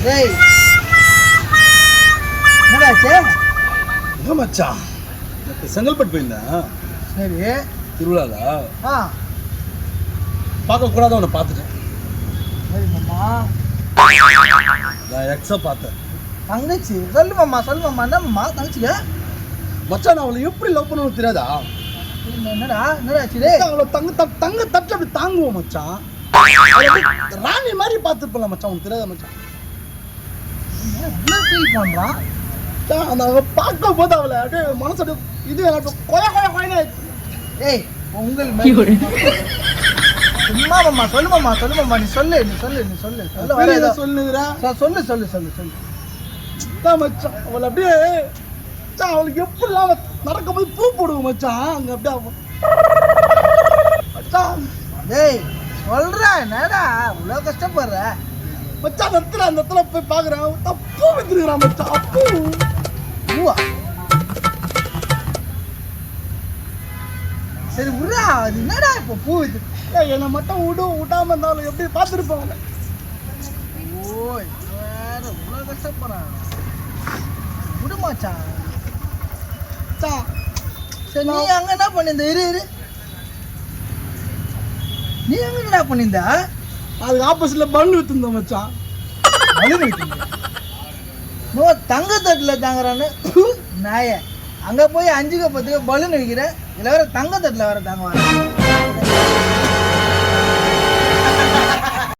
டேய் என்னடாச்சு? என்ன மச்சான், செங்கல்பட்டு போயிருந்தேன். சரி. திருவிழால பார்க்கக்கூடாத உன்னை பார்த்துட்டேன். சரி மாமா. நான் எக்ஸா பார்த்தேன். தங்கச்சி சொல்லு மாமா, சொல்லு மாமா. என்னம்மா தங்கச்சிக்க? மச்சான், நான் அவளை எப்படி லவ் பண்ணணும்னு தெரியாதா? என்னடா என்னடாச்சு? அவளை தங்க தட்டு அப்படி தாங்குவோம் மச்சான். ராணி மாதிரி பார்த்துருப்பல மச்சான், உனக்கு தெரியாதா மச்சான்? என்ன ஃபீல் பண்ணுறான்? அந்த பார்க்கும் போது அவளை அப்படியே மனசோட இது கொய கொய கொயனே. ஏய் உங்கள் சும்மா மாமா, சொல்லு மாமா, சொல்லு மாமா. நீ சொல்லு, நீ சொல்லு, நீ சொல்லு. சொல்ல வர ஏதோ சொல்லுறா. சொல்லு சொல்லு சொல்லு சொல்லு. மச்சான் அவளை அப்படியே மச்சான், அவளுக்கு எப்படிலாம் நடக்கும்போது பூ போடுவோம் மச்சான். அங்கே அப்படியே மச்சான். டேய் சொல்றா, என்னடா இவ்வளோ கஷ்டப்படுற மச்சான்? அந்த இடத்துல போய் பார்க்குறேன், தப்பு வச்சிருக்கிறான் மச்சான். அப்பூ பூவா? சரி விட்றா, அது என்னடா இப்போ பூ இது? என்னை மட்டும் விடாம இருந்தாலும் எப்படி பார்த்துருப்பாங்க. ஓ வேற இவ்வளோ கஷ்டப்படுறான். விடுமாச்சான். சரி நீ அங்கே என்ன பண்ணியிருந்த? இரு நீ அங்கே என்ன பண்ணியிருந்த? அதுக்கு ஆப்போசிட்ல பன்னு வித்துருந்தோம் மச்சான். தங்க தட்டில் தாங்குறான்னு நாய. அங்கே போய் 5 10 பலூன் வைக்கிற. இதில் வேற தங்க தட்டில் வேற தாங்குவாங்க.